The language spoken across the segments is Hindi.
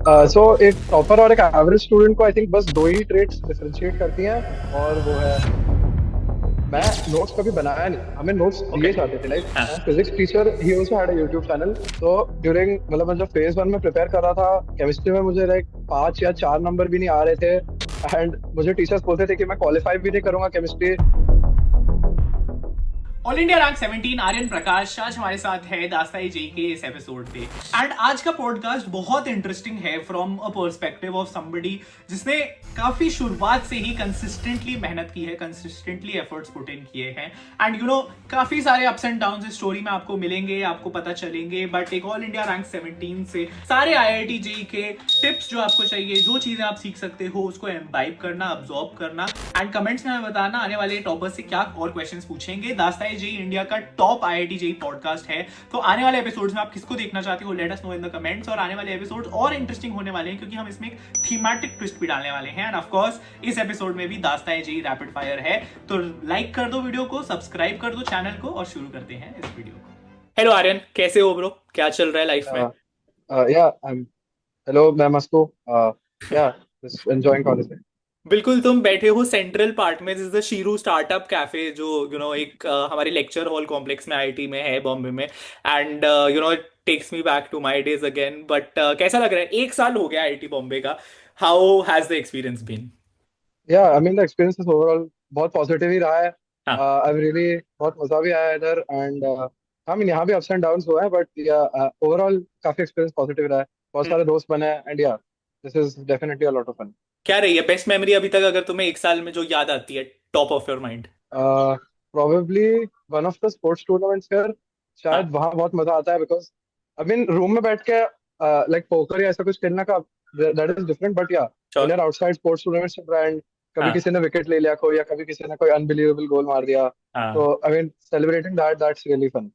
सो एक टॉपर और एक एवरेज स्टूडेंट को आई थिंक बस दो ही ट्रेड्स डिफरेंशिएट करती हैं। और वो है, मैं नोट्स कभी बनाया नहीं, हमें नोट्स ओके। दिए जाते थे। लाइक हाँ। My physics teacher he also had a YouTube channel. तो ड्यूरिंग मतलब मैं जब फेज 1 में प्रिपेयर कर रहा था केमिस्ट्री में, मुझे लाइक 5 या 4 नंबर भी नहीं आ रहे थे। एंड मुझे टीचर्स बोलते थे कि मैं क्वालिफाई भी नहीं करूंगा chemistry. All India rank 17 Aryan Prakash आज हमारे साथ है दास्ताई जी के इस एपिसोड पे। एंड आज का पॉडकास्ट बहुत इंटरेस्टिंग है from a perspective of somebody जिसने काफी शुरुआत से ही कंसिस्टेंटली मेहनत की है, कंसिस्टेंटली एफर्ट्स पुट इन किए हैं। एंड यू नो काफी सारे अप्स एंड डाउन इस स्टोरी में आपको मिलेंगे, आपको पता चलेंगे। बट एक ऑल इंडिया रैंक 17 से सारे आईआईटी जेई के टिप्स जो आपको चाहिए, जो चीजें आप सीख सकते हो, उसको एम्बाइब करना, अब्सॉर्ब करना। एंड कमेंट्स में हमें बताना आने वाले टॉपर से क्या और क्वेश्चंस पूछेंगे। दास्ताई जेई इंडिया का टॉप आईआईटी जेई पॉडकास्ट है। तो आने वाले एपिसोड्स में आप किसको देखना चाहते हो, let us know in the comments. और आने वाले एपिसोड्स और इंटरेस्टिंग होने वाले हैं क्योंकि हम इसमें एक थीमेटिक ट्विस्ट भी डालने वाले हैं। एंड ऑफ कोर्स इस एपिसोड में भी दास्ताई जेई रैपिड फायर है। तो लाइक कर दो वीडियो को, सब्सक्राइब कर दो चैनल को और शुरू करते हैं इस वीडियो को। हेलो आर्यन, कैसे हो ब्रो? क्या चल रहा है लाइफ में? या आई एम, हेलो मैं मस्त हूँ। या जस्ट एंजॉयिंग कॉलेज। बिल्कुल, तुम बैठे हो सेंट्रल पार्ट में। दिस इज द शीरू स्टार्टअप कैफे जो एक हमारे लेक्चर हॉल कॉम्प्लेक्स में आईआईटी में है, बॉम्बे में। And it takes me back to my days again. But कैसा लग रहा है? 1 साल हो गया आईआईटी बॉम्बे का। How has the experience been? या I mean the experience is overall बहुत पॉजिटिव ही रहा है। हाँ। आई रियली बहुत मजा भी आया इधर। एंड आई मीन यहाँ भी अप्स एंड डाउन्स हुए हैं, बट या ओवरऑल काफी एक्सपीरियंस पॉजिटिव रहा है। बहुत हम्म। सारे दोस्त बने हैं and yeah this is definitely a lot of fun. क्या रही है बेस्ट मेमोरी अभी तक, अगर तुम्हें 1 साल में जो याद आती है, top of your mind? Probably one of the sports tournaments here. हाँ। शायद वहाँ बहुत मजा आता है बिकॉज आई मीन रूम में बैठ के लाइक पोकर या ऐसा कुछ खेलने का, that is different. But yeah when sure. Your outside sports tournaments and कभी हाँ। किसी ने विकेट ले लिया कोई, या कभी किसी ने कोई अनबिलीवेबल गोल मार दिया, हाँ। तो I mean celebrating that's really fun.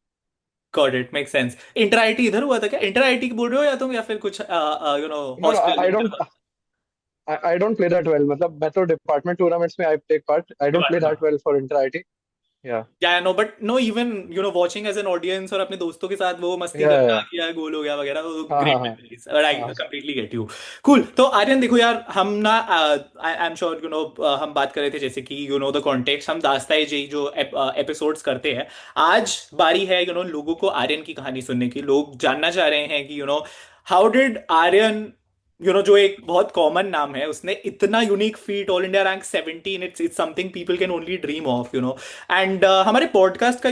Got it, make sense. Inter IT इधर हुआ था क्या? इंटर आईटी बोल रहे हो या तुम, या फिर कुछ no no, hostel I inter? Don't I don't play that well. मतलब मैं तो डिपार्टमेंट टूर्नामेंट्स में I take part, I don't play that well for inter IT. Yeah yeah no, but no, even watching as an audience और अपने दोस्तों के साथ वो मस्ती करना या कि यार गोल हो गया वगैरह, हाँ ग्रेट हाँ हाँ मेमोरीज। बट आई हाँ। Completely get you. कूल। तो आर्यन देखो यार, हम ना आई एम श्योर हम बात कर रहे थे जैसे कि द कॉन्टेक्स्ट, हम दास्ताए जी जो एपिसोड्स करते हैं। आज बारी है लोगों को आर्यन की कहानी सुनने की। लोग जानना चाह रहे हैं कि हाउ डिड आर्यन, जो एक बहुत कॉमन नाम है, उसने इतना unique feet, all India rank 17, it's something people can only dream of. And हमारे पॉडकास्ट का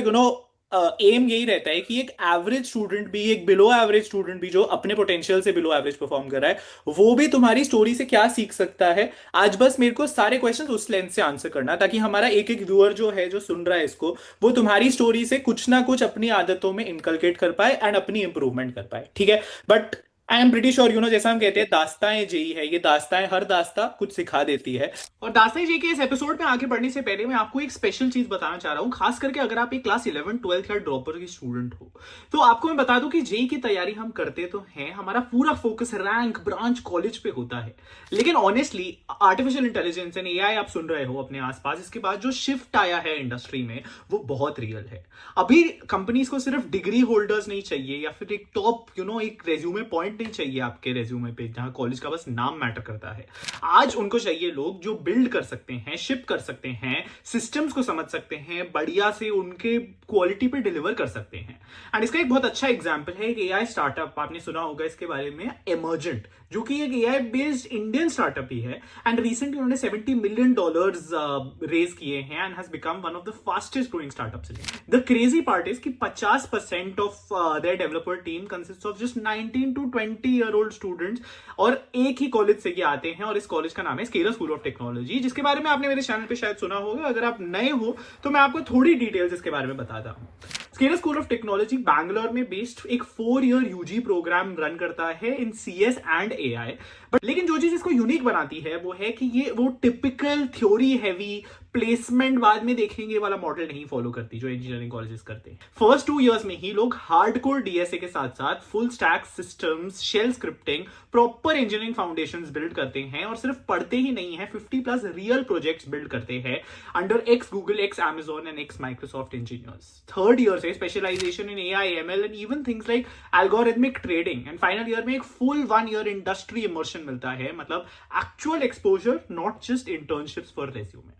एम यही रहता है कि एक एवरेज स्टूडेंट भी, एक बिलो एवरेज स्टूडेंट भी जो अपने पोटेंशियल से बिलो एवरेज परफॉर्म कर रहा है, वो भी तुम्हारी स्टोरी से क्या सीख सकता है। आज बस मेरे को सारे क्वेश्चंस उस लेंस से आंसर करना, ताकि हमारा एक एक व्यूअर जो है, जो सुन रहा है इसको, वो तुम्हारी स्टोरी से कुछ ना कुछ अपनी आदतों में इनकलकेट कर पाए एंड अपनी इंप्रूवमेंट कर पाए। ठीक है? But I am pretty sure, जैसा हम कहते हैं दास्ताएं जेई है, ये दास्ताएं, हर दास्ता कुछ सिखा देती है। और दास्तान जी के इस एपिसोड में आगे बढ़ने से पहले मैं आपको एक स्पेशल चीज बताना चाह रहा हूं, खास करके अगर आप एक क्लास 11 12 या ड्रॉपर की स्टूडेंट हो। तो आपको मैं बता दूं कि जेई की तैयारी हम करते तो हैं, हमारा पूरा फोकस रैंक, ब्रांच, कॉलेज पे होता है। लेकिन honestly artificial intelligence and AI आप सुन रहे हो अपने आसपास, इसके बाद जो शिफ्ट आया है इंडस्ट्री में, वो बहुत रियल है। अभी कंपनीज को सिर्फ डिग्री होल्डर्स नहीं चाहिए, या फिर एक टॉप एक रेज्यूमे पॉइंट नहीं चाहिए आपके रेज्यूमे पे जहां कॉलेज का बस नाम मैटर करता है। आज उनको चाहिए लोग जो बिल्ड कर सकते हैं, शिप कर सकते हैं, सिस्टम्स को समझ सकते हैं, बढ़िया से उनके क्वालिटी पे डिलीवर कर सकते हैं। एंड इसका एक बहुत अच्छा एग्जांपल है एक एआई स्टार्टअप, आपने सुना होगा इसके बारे में, इमर्जेंट, जो कि एक एआई बेस्ड इंडियन स्टार्टअप ही है। एंड रिसेंटली उन्होंने $70 मिलियन रेज किए हैं and has become one of the fastest growing startups. The crazy part is कि 50% of their developer team consist of just 19 to 20 year old students, और एक ही कॉलेज से ये आते हैं। और इस कॉलेज का नाम है स्केलर स्कूल ऑफ टेक्नोलॉजी, जिसके बारे में आपने मेरे चैनल पे शायद सुना होगा। अगर आप नए हो तो मैं आपको थोड़ी डिटेल्स इसके बारे में बताता हूँ। Scalar school of technology Bangalore में बेस्ड एक 4 year यूजी प्रोग्राम रन करता है इन सीएस एंड एआई। बट लेकिन जो चीज इसको यूनिक बनाती है वो है कि ये वो टिपिकल थ्योरी हैवी प्लेसमेंट बाद में देखेंगे वाला मॉडल नहीं फॉलो करती जो इंजीनियरिंग कॉलेजेस करते हैं। फर्स्ट 2 इयर्स में ही लोग हार्डकोर डीएसए के साथ साथ full stack systems, shell scripting, proper engineering foundations build करते हैं, और सिर्फ पढ़ते ही नहीं है, 50+ रियल प्रोजेक्ट्स बिल्ड करते हैं under ex Google, ex Amazon and ex Microsoft engineers. Third year से specialization in AI ML and even things like algorithmic trading, and final year में एक फुल 1 ईयर इंडस्ट्री इमर्शन मिलता है, मतलब actual exposure, not just internships for resume.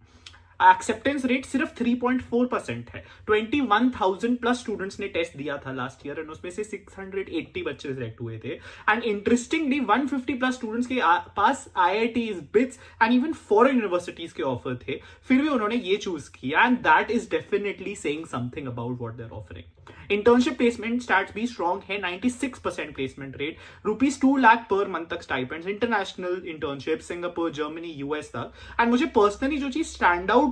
Acceptance rate सिर्फ 3.4% है। 21,000+ स्टूडेंट्स ने टेस्ट दिया था लास्ट ईयर, एंड उसमें से 680 बच्चे सिलेक्ट हुए थे। एंड इंटरेस्टिंगली 150+ स्टूडेंट्स के पास IITs, BITS and even foreign universities के ऑफर थे, फिर भी उन्होंने ये चूज किया, and that is definitely saying something about what they are offering. Internship placement stats भी स्ट्रॉन्ग है, 96% placement rate, ₹2 lakh per month तक stipends, international internship Singapore, Germany, US तक। एंड मुझे पर्सनली जो चीज स्टैंड आउट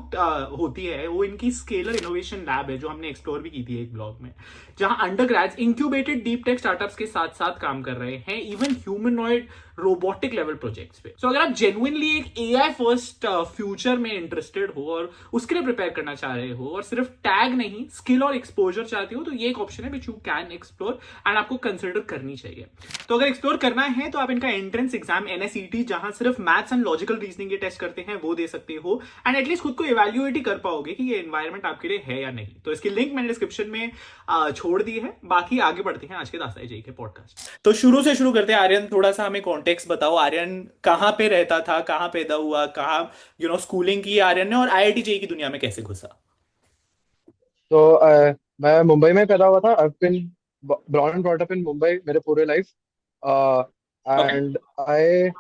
होती है वो इनकी स्केलर इनोवेशन लैब है, जो हमने एक्सप्लोर भी की थी एक ब्लॉग में, जहां अंडरग्रेड्स इंक्यूबेटेड डीप टेक स्टार्टअप्स के साथ साथ काम कर रहे हैं, even humanoid robotic level projects पे। सो अगर आप जेन्युइनली एक एआई फर्स्ट फ्यूचर में इंटरेस्टेड हो और उसके लिए प्रिपेयर करना चाह रहे हो, और सिर्फ टैग नहीं स्किल और एक्सपोजर चाहते हो, तो ये एक ऑप्शन है which you can explore and आपको कंसिडर करनी चाहिए। तो अगर एक्सप्लोर करना है तो आप इनका एंट्रेंस एग्जाम एनएसईटी, जहां सिर्फ मैथ्स एंड लॉजिकल रीजनिंग के टेस्ट करते हैं, वो दे सकते हो, एंड एटलीस्ट खुद को इवैल्यूएट ही कर पाओगे कि ये एनवायरमेंट आपके लिए है या नहीं। तो इसकी लिंक मैंने डिस्क्रिप्शन में छोड़ दी है। बाकी आगे बढ़ते हैं आज के दास्तान जी के पॉडकास्ट। तो शुरू से शुरू करते हैं। आर्यन, थोड़ा सा हमें कॉन्टेक्स्ट बताओ। आर्यन कहाँ पे रहता था, कहाँ पैदा हुआ, कहाँ स्कूलिंग की आर्यन ने, और आईआईटी जेई की दुनिया में कैसे घुसा? तो मैं मुंबई में पैदा हुआ था। आई बिन born and brought up in Mumbai मेरे पूरे life. Okay. And I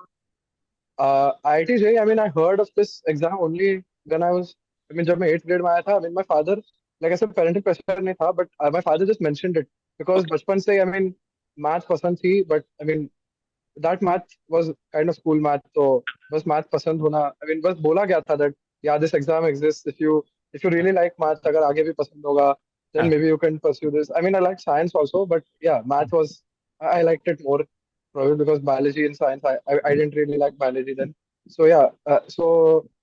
IIT JEE, I mean, I heard of this exam only when I was, I mean, जब मैं 8th grade में आया था। I mean, my father, like ऐसे parenting pressure नहीं था, but my father just mentioned it because okay. बचपन से, I mean, math पसंद थी, but I mean, that math was kind of school math, तो बस math पसंद होना, I mean, बस बोला गया था that yeah, this exam exists, if you really like math, अगर आगे भी पसंद होगा, then हाँ। maybe you can pursue this. I mean, I like science also, but yeah, math was, I liked it more probably because biology and science, I didn't really like biology then. So yeah, so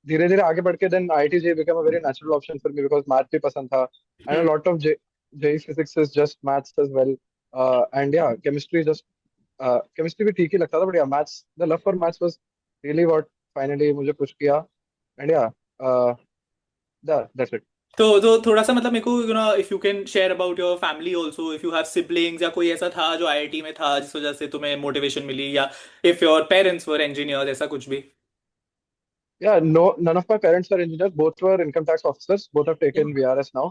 धीरे धीरे आगे बढ़ के then IIT JEE became a very natural option for me because math भी पसंद था, and a hmm. lot of JEE physics is just maths as well. And yeah, chemistry just chemistry भी ठीक ही लगता था, बट या maths, the love for maths was really what finally मुझे पुश किया। एंड या दैट्स इट। तो थोड़ा सा मतलब मेरे को if you can share about your family also, if you have siblings या कोई ऐसा था जो आईआईटी में था जिस वजह से तुम्हें मोटिवेशन मिली, या if your parents were engineer, ऐसा कुछ भी? Yeah, no, none of my parents are engineers. Both were income tax officers. Both have taken VRS now.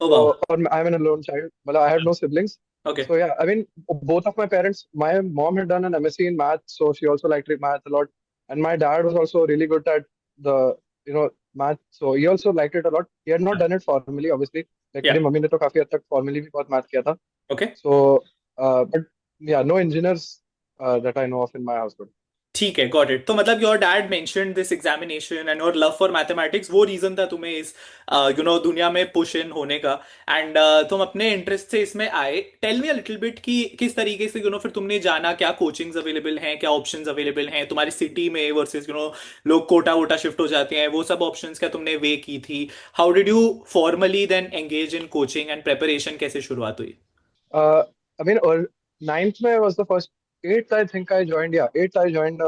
Oh wow. So, or I'm an alone child. Well, I have no siblings. Okay. So yeah, I mean, both of my parents. My mom had done an MSc in math, so she also liked math a lot. And my dad was also really good at the math, so he also liked it a lot. He had not done it formally, obviously. Like या। मेरी मम्मी ने तो काफी हद तक formally भी बहुत math किया था. Okay. So, but yeah, no engineers that I know of in my household. ठीक है, गॉट इट। तो मतलब your dad mentioned this examination and your love for mathematics, वो रीजन था तुम्हें इस दुनिया में पुश इन होने का, एंड तुम अपने इंटरेस्ट से इसमें आए। Tell me a little bit कि किस तरीके से फिर तुमने जाना, क्या कोचिंग्स अवेलेबल हैं, क्या ऑप्शंस अवेलेबल हैं तुम्हारी सिटी में वर्सेस लोग कोटा वोटा शिफ्ट हो जाते हैं, वो सब ऑप्शंस क्या तुमने वे की थी? How did you formally then engage in coaching and preparation, कैसे शुरुआत हुई? Uh, I mean, or ninth May was the first. Eighth, I think I joined. Yeah, eighth I joined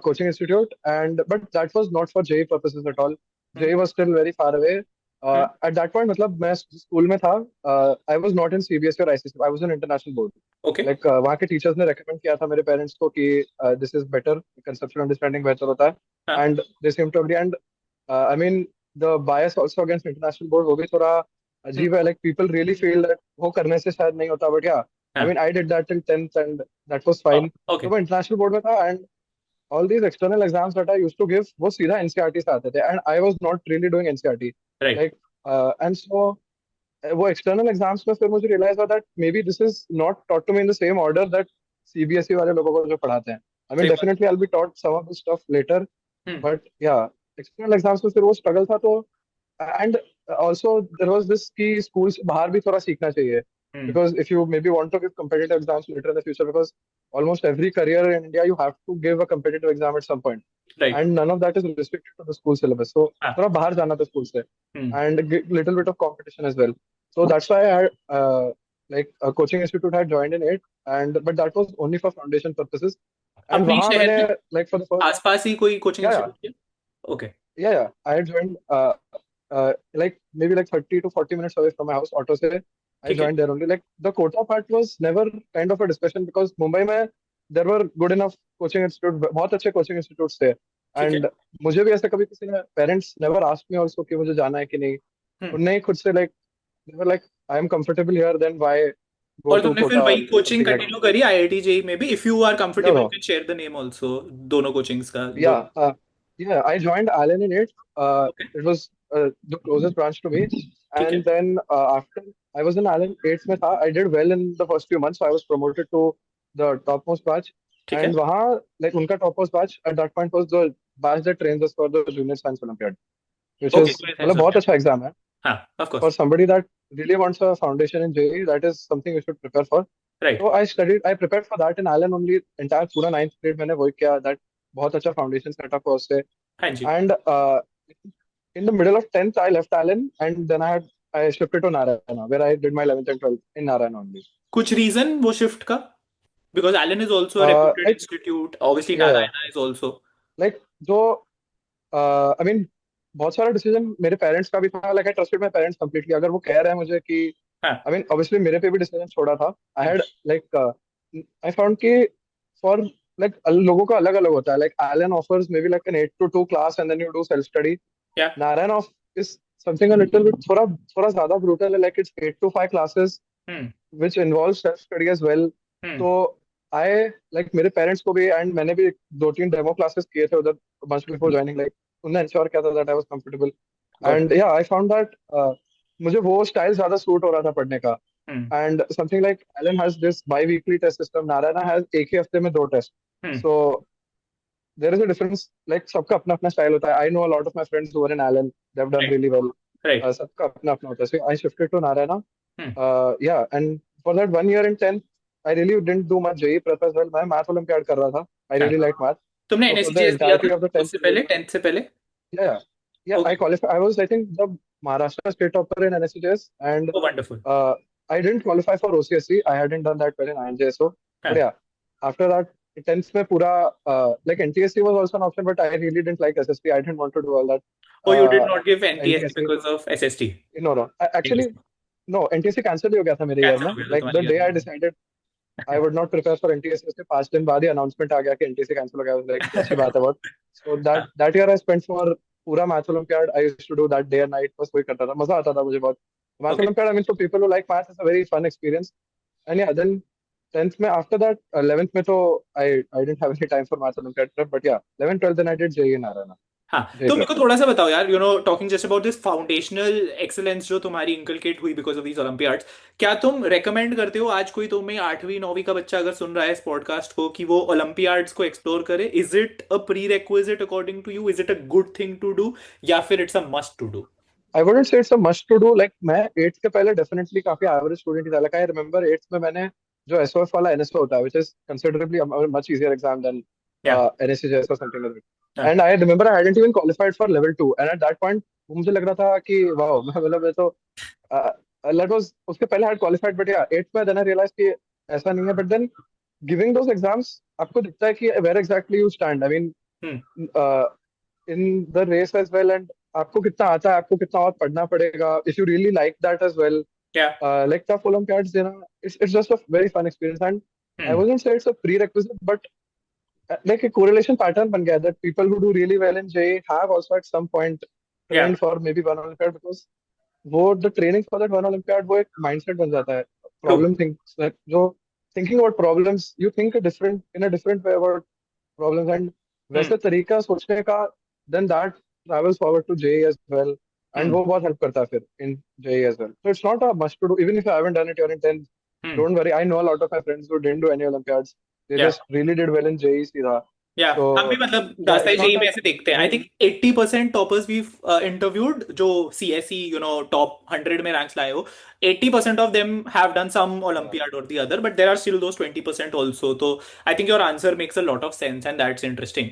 coaching institute, and but that was not for JEE purposes at all. JEE was still very far away. At that point, मतलब मैं स्कूल में था. I was not in CBSE or ICSE. I was in international board. Okay. Like वहाँ के टीचर्स ने recommend किया था मेरे पेरेंट्स को कि this is better, conceptual understanding बेहतर होता है. हाँ। And they seem to agree. And I mean, the bias also against international board वो भी थोड़ा अजीब है. Like people really feel that वो करने से शायद नहीं होता, but yeah, I हाँ। mean, I did that till 10th and that was fine. Okay. तो मैं international board में था, and all these external exams that I used to give वो सीधा NCERT से आते थे, and I was not really doing NCERT. Right. Like, and so वो external exams में फिर मुझे realize हुआ that maybe this is not taught to me in the same order that CBSE वाले लोगों को जो पढ़ाते हैं. I mean, सही बात। definitely I'll be taught some of this stuff later, hmm. but yeah, external exams में फिर वो struggle था. तो and also there was this कि स्कूल से बाहर भी थोड़ा सीखना चाहिए. Hmm. because if you maybe want to give competitive exams later in the future, because almost every career in India you have to give a competitive exam at some point, Right. and none of that is restricted to the school syllabus. So हाँ. थोड़ा बाहर जाना था school से, Hmm. and little bit of competition as well. So that's why I like a coaching institute had joined in it, and but that was only for foundation purposes. And अपने ही वहाँ शहर मैंने में like for the first आसपास ही कोई कोचिंग yeah इंस्टीट्यूट है? Okay. yeah I had joined like maybe like 30 to 40 minutes away from my house auto se. I ठीक है. joined there only. Like the quota part was never kind of a discussion because Mumbai में there were good enough coaching institute, बहुत अच्छे coaching institutes थे. ठीक है. And मुझे भी ऐसा कभी किसी ने parents never asked me also कि मुझे जाना है कि नहीं. हम्म. उनने ही खुद से like they were like I am comfortable here, then why go और to तुमने फिर quota वही or coaching something like continue करी आईआईटी जेई में भी? If you are no comfortable you no can share the name also, दोनों कोचिंग्स का दो. yeah yeah I joined Allen in it. Okay. It was the closest branch to me, ठीक है. and then after I was in Allen 8th में था. I did well in the first few months, so I was promoted to the topmost batch. ठीक है. And वहाँ like उनका topmost batch at that point was the batch that trains us for the Junior Science Olympiad, which okay, is तो मतलब ऐसा बहुत है. अच्छा exam है हाँ, of for course. somebody that really wants a foundation in JEE. That is something you should prepare for. Right. So I prepared for that in Allen only. Entire पूरा 9th grade मैंने वही किया. That बहुत अच्छा foundation setup हुआ उससे. हाँ जी. And in the middle of 10th, I left Allen, and then I shifted to Narayana, where I did my 11th and 12th in Narayana only. कुछ रीजन वो शिफ्ट का? Because Allen is also a reputed Like institute, obviously yeah, yeah. Narayana is also. Like जो I mean बहुत सारा डिसीजन मेरे पेरेंट्स का भी था. Like I trusted my parents completely. अगर वो कह रहे हैं मुझे कि हाँ. I mean obviously मेरे पे भी डिसीजन छोड़ा था. I had like I found कि for like लोगों का अलग अलग होता है. Like Allen offers maybe like an 8 to 2 class and then you do self study. क्या? Narayan is something a little bit थोड़ा थोड़ा ज्यादा brutal है. Like it's 8 to 5 classes hmm. which involves self study as well. Hmm. So I like मेरे पेरेंट्स को भी एंड मैंने भी 2-3 डेमो क्लासेस किए थे उधर months before joining. Like उन्होंने इंश्योर किया था that I was comfortable. Good. And yeah, I found that मुझे वो स्टाइल ज्यादा सूट हो रहा था पढ़ने का. हम्म. And something like Allen has this bi-weekly test system. Narayana has एक ही हफ्ते में 2 test. Hmm. So there is a difference. Like सबका अपना अपना स्टाइल होता है. I know a lot of my friends who are in Allen. They've done right. really well. Right. सबका अपना अपना होता है. So I shifted to Narayana. Hmm. Yeah, and for that 1 year in 10th, I really didn't do much JEE prep as well. मैं math Olympiad कर रहा था. I हाँ. really liked math. तुमने So for the एनएसजीएस दिया entirety था of the 10th उससे period, पहले, 10th से पहले? yeah, yeah, yeah, I okay. qualified. I was, I think, the Maharashtra state topper in NSCJS, and O wonderful. uh, I didn't qualify for OCSC. I hadn't done that well in INJSO. But हाँ. yeah, after that, 10th में पूरा like NTSC was also an option, but I really didn't like SST. I didn't want to do all that. Oh you did Uh, not give NTSC NTSC, because of SST? no, no. Actually, no. NTSC cancel ही हो गया था मेरे year कैंसिल में. हो गया था Like the तुम्हारी day I year? decided I would not prepare for NTSC, उसके 5 दिन बाद ही announcement आ गया कि NTSC cancel हो गया. I was like अच्छी बात है बहुत. So that year I spent for पूरा math Olympiad. I used to do that day and night. बस वही करता था. मजा आता था मुझे बहुत. Math okay. Olympiad, I mean, for people who like math, it's a very fun experience. And yeah, then 10th में after that 11th में तो I didn't have any time for math Olympiad prep. But yeah, 11th 12th then I did JEE in Narayana. हाँ. JEE तो मेरे prep. को थोड़ा सा बताओ यार, talking just about this foundational excellence जो तुम्हारी इनकलकेट हुई बिकॉज ऑफ दीज ओलंपियाड्स, क्या तुम रेकमेंड करते हो आज कोई तुम्हें 8वीं 9वीं का बच्चा अगर सुन रहा है इस पॉडकास्ट को कि वो ओलंपियाड्स को एक्सप्लोर करे? Is it a prerequisite according to you? Is it a good thing to do या फिर it's a must to do? I wouldn't say it's a must to do. Like मैं 8th के पहले definitely काफी average student ही था. Like I remember 8th में मैंने जो SOF वाला NSO होता है, which is considerably a much easier exam than या. NSCJS or something like that. हाँ. And I remember I hadn't even qualified for level 2. And at that point मुझे लग रहा था कि wow, मतलब ये तो that was उसके पहले I had qualified, but yeah, 8th में then I realized कि ऐसा नहीं है. But then giving those exams आपको दिखता है कि where exactly you stand. I mean, hmm. in the race as well, and आपको कितना आता है, आपको कितना और पढ़ना पड़ेगा. If you really like that as well, क्या? like tough Olympiads, it's just a very fun experience. And I hmm. wouldn't say it's a prerequisite, but like a correlation pattern बन गया है that people who do really well in JEE have also at some point या. trained for maybe one Olympiad, because वो the training for that one Olympiad वो एक mindset बन जाता है. ट्रू. Problem things like जो thinking about problems, you think in a different way about problems, and हम्म. वैसे तरीका सोचने का, then that travels forward to JEE as well, and हम्म. वो बहुत help करता है फिर in JEE as well. So it's not a must to do. Even if you haven't done it, you're in 10th, hmm. don't worry. I know a lot of my friends who didn't do any Olympiads. They या. just really did well in JEE सीधा. या तो हम भी मतलब या दास्ताई इट्स नॉट जेई में दैट। ऐसे देखते हैं। I think 80% toppers we interviewed जो सीएसई टॉप 100 में रैंक्स लाए हो, 80% of them have done some olympiad और the other, but there are still those 20% also. तो I think your answer makes a lot of sense and that's interesting.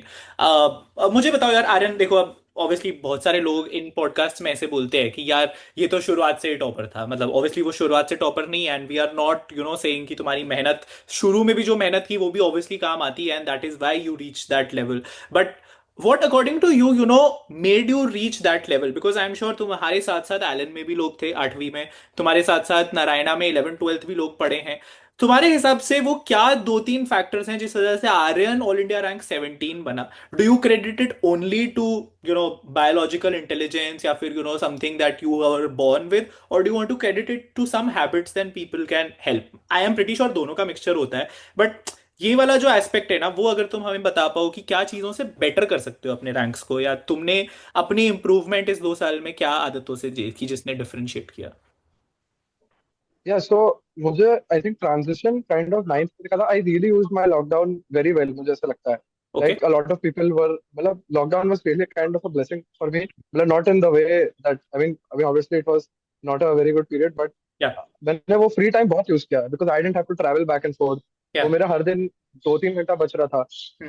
मुझे बताओ यार आर्यन, देखो अब ऑब्वियसली बहुत सारे लोग इन पॉडकास्ट में ऐसे बोलते हैं कि यार ये तो शुरुआत से ही टॉपर था। मतलब ऑब्वियसली वो शुरुआत से टॉपर नहीं है, and we are not saying कि तुम्हारी मेहनत, शुरू में भी जो मेहनत की वो भी ऑब्वियसली काम आती है, and that is why you reach that level. But what according to you made you reach that level? because I'm sure तुम्हारे साथ साथ एलन में भी लोग थे 8वीं में, तुम्हारे साथ साथ नारायणा में 11th 12th भी लोग पढ़े हैं। तुम्हारे हिसाब से वो क्या दो तीन फैक्टर्स हैं जिस वजह से आर्यन ऑल इंडिया रैंक 17 बना? Do you credit it only to biological intelligence, या फिर something that you are born with, or do you want to credit it to some habits then people can help? I am pretty sure दोनों का मिक्सचर होता है, बट ये वाला जो एस्पेक्ट है ना, वो अगर तुम हमें बता पाओ कि क्या चीजों से बेटर कर सकते हो अपने रैंक्स को, या तुमने अपनी इंप्रूवमेंट इस 2 साल में क्या आदतों से की जिसने डिफरेंशिएट किया? या सो मुझे I think transition kind of ninth का था। I really used my lockdown very well, मुझे ऐसा लगता है। Okay. Like a lot of people were, मतलब lockdown was really kind of a blessing for me, मतलब not in the way that I mean obviously it was not a very good period, but yeah मैंने वो फ्री टाइम बहुत यूज किया because I didn't have to travel back and fourth. या तो मेरा हर दिन 2-3 घंटा बच रहा था।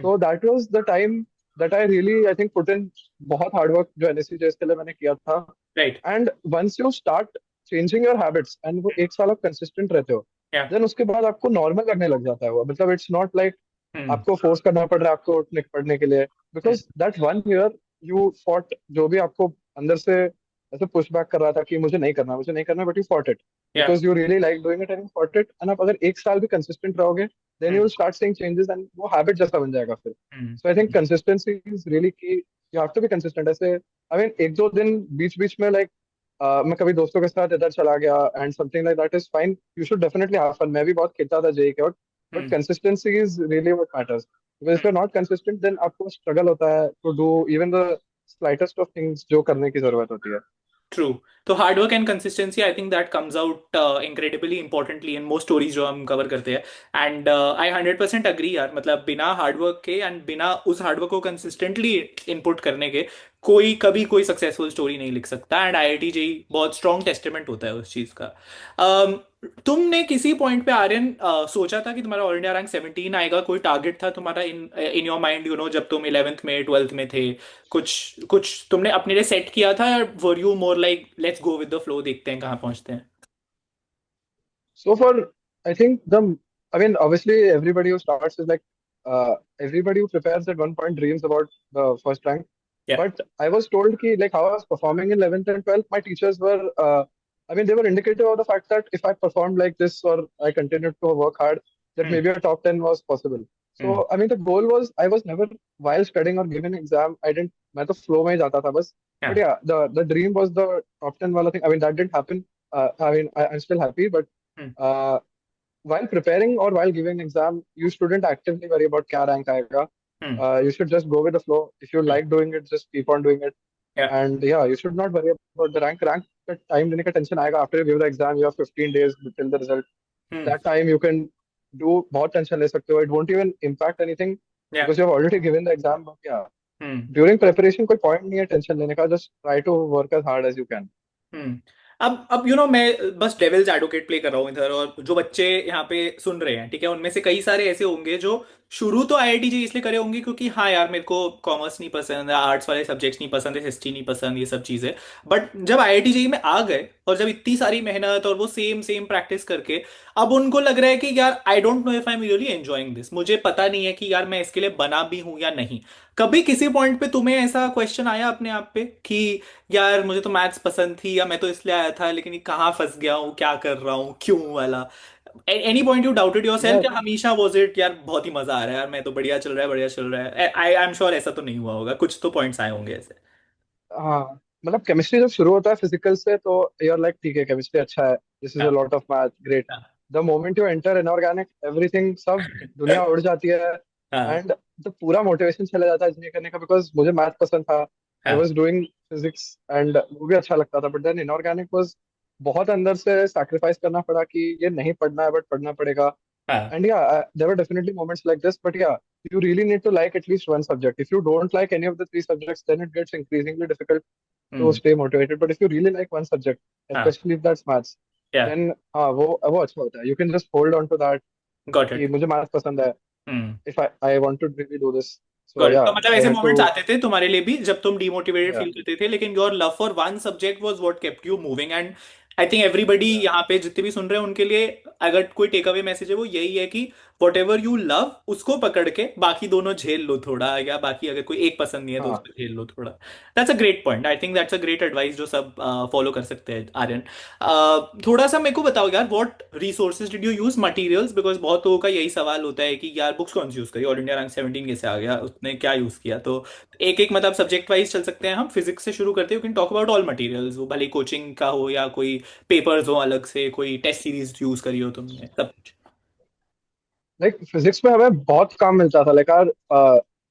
तो that was the time that I really I think put in बहुत हार्ड वर्क जो एनएससी जेएस के लिए मैंने किया था। Right. And once you start changing your habits and वो 1 साल आप कंसिस्टेंट रहते हो, या देन उसके बाद आपको नॉर्मल लगने लग जाता है वो। मतलब इट्स नॉट लाइक हम्म आपको फोर्स करना पड़ रहा है आपको उठने पढ़ने के लिए, because that 1 year you fought जो भी आपको अंदर से ऐसे पुश बैक कर रहा था कि मुझे नहीं करना, but you fought it yeah because you really like doing it and you fought it. And आप अगर 1 साल भी कंसिस्टेंट रहोगे, then you will start seeing changes and वो हैबिट जैसा बन जाएगा फिर। So I think consistency is really key. You have to be consistent. ऐसे आई मीन 1-2 दिन बीच बीच में लाइक मैं कभी दोस्तों के साथ इधर चला गया and something like that is fine. You should definitely have fun. मैं भी बहुत खेलता था जेई के वक्त, but consistency is really what matters. Because if you are not consistent then आपको स्ट्रगल होता है to do even the slightest of things जो करने की जरूरत होती है। ट्रू। तो hard work and consistency, I think that comes out incredibly importantly in most stories जो हम कवर करते हैं। एंड आई 100% अग्री यार। मतलब बिना हार्ड वर्क के एंड बिना उस हार्ड वर्क को कंसिस्टेंटली इनपुट करने के कोई कभी कोई सक्सेसफुल स्टोरी नहीं लिख सकता। एंड आईआईटी जेई बहुत स्ट्रॉन्ग टेस्टिमेंट होता है उस चीज का। um, तुमने किसी पॉइंट पे आर्यन सोचा था कि तुम्हारा ऑल इंडिया रैंक 17 आएगा? कोई टारगेट था तुम्हारा इन इन योर माइंड, जब तुम 11th में 12th में थे? कुछ कुछ तुमने अपने लिए सेट किया था, या were you more like let's go with the flow, देखते हैं कहाँ पहुंचते हैं? So for, I think I mean, obviously everybody who starts is like, everybody who prepares at one point dreams about the first rank. या But I was told ki, like how I was performing in 11th and 12th, my teachers were, I mean, they were indicative of the fact that if I performed like this or I continued to work hard, that hmm maybe a top 10 was possible. Hmm So, I mean, the goal was, I was never, while studying or giving an exam, I didn't, मैं तो flow में ही जाता था बस. या But yeah, the dream was the top 10 wala thing. I mean, that didn't happen. I mean, I'm still happy, but hmm uh, while preparing or while giving an exam, you shouldn't actively worry about क्या rank आएगा. हम्म You should just go with the flow. If you like doing it, just keep on doing it. या And yeah, you should not worry about the rank. Rank का time देने का tension आएगा after you give the exam. You have 15 days till the result. Hmm That time you can do बहुत tension ले सकते हो. It won't even impact anything या because you have already given the exam. But yeah, hmm during preparation कोई point नहीं है tension लेने का. Just try to work as hard as you can. हम्म अब मैं बस डेविल्स एडवोकेट प्ले कर रहा हूँ इधर, और जो बच्चे यहाँ पे सुन रहे हैं, ठीक है, उनमें से कई सारे ऐसे होंगे जो शुरू तो आईआईटी जी इसलिए करे होंगे क्योंकि हाँ यार मेरे को कॉमर्स नहीं पसंद है, आर्ट्स वाले सब्जेक्ट्स नहीं पसंद है, हिस्ट्री नहीं पसंद, ये सब चीजें। बट जब आईआईटी जी में आ गए और जब इतनी सारी मेहनत और वो सेम सेम प्रैक्टिस करके, अब उनको लग रहा है कि यार I don't know if I am really enjoying this, मुझे पता नहीं है कि यार मैं इसके लिए बना भी हूं या नहीं। कभी किसी पॉइंट पे तुम्हें ऐसा क्वेश्चन आया अपने आप पे कि यार मुझे तो मैथ्स पसंद थी, या मैं तो इसलिए आया था, लेकिन ये कहाँ फंस गया हूँ, क्या कर रहा हूँ, क्यों वाला? Any point you doubted your self, Yeah, या हमेशा वॉज इट यार बहुत ही मजा आ रहा है यार, मैं तो बढ़िया चल रहा है, बढ़िया चल रहा है? आई एम श्योर ऐसा तो नहीं हुआ होगा, कुछ तो पॉइंट्स आए होंगे ऐसे। हाँ, मतलब केमिस्ट्री जब शुरू होता है फिजिकल से तो यूर लाइक ठीक है केमिस्ट्री अच्छा है, दिस इज अ हाँ लॉट ऑफ मैथ, ग्रेट। हाँ the moment you enter inorganic everything सब दुनिया उड़ जाती है। हाँ एंड तो पूरा मोटिवेशन चला जाता है इंजीनियर करने का बिकॉज मुझे मैथ पसंद था। आई हाँ वाज डूइंग फिजिक्स एंड वो भी अच्छा लगता था, बट देन इनऑर्गेनिक वाज बहुत अंदर से सैक्रिफाइस करना पड़ा कि ये नहीं पढ़ना है बट पढ़ना पड़ेगा। हाँ. And yeah, there were definitely moments like this, but yeah, you really need to like at least one subject. If you don't like any of the three subjects, then it gets increasingly difficult to Hmm. stay motivated. But if you really like one subject, हाँ. especially if that's maths, Yeah. then हाँ वो अच्छा होता है. You can just hold on to that Got कि it. मुझे maths पसंद है. Hmm. If I want to really do this, so got it. तो yeah, मतलब I ऐसे had to मोमेंट्स आते थे तुम्हारे लिए भी जब तुम डिमोटिवेटेड yeah फील करते थे, लेकिन your love for one subject was what kept you moving. And I think everybody yeah यहाँ पे जितने भी सुन रहे हैं उनके लिए अगर कोई टेक अवे मैसेज है वो यही है कि वॉट एवर यू लव उसको पकड़ के बाकी दोनों झेल लो थोड़ा, या बाकी अगर कोई एक पसंद नहीं है तो हाँ उसको झेल लो थोड़ा. That's a great point. I think that's a great advice जो सब फॉलो कर सकते हैं. आर्यन, थोड़ा सा मेरे को बताओ यार, what resources did you use, materials, because बहुत लोगों का यही सवाल होता है कि यार बुक्स कौन सी यूज करी, ऑल इंडिया रैंक 17 कैसे आ गया, उसने क्या यूज किया. तो एक एक मतलब सब्जेक्ट वाइज चल सकते हैं हम. फिजिक्स से शुरू करते हैं. You can talk about all materials, वो भले कोचिंग का हो या कोई पेपर्स हो अलग से, कोई टेस्ट सीरीज यूज करी हो तुमने, सब कुछ. लाइक फिजिक्स में हमें बहुत काम मिलता था. लाइक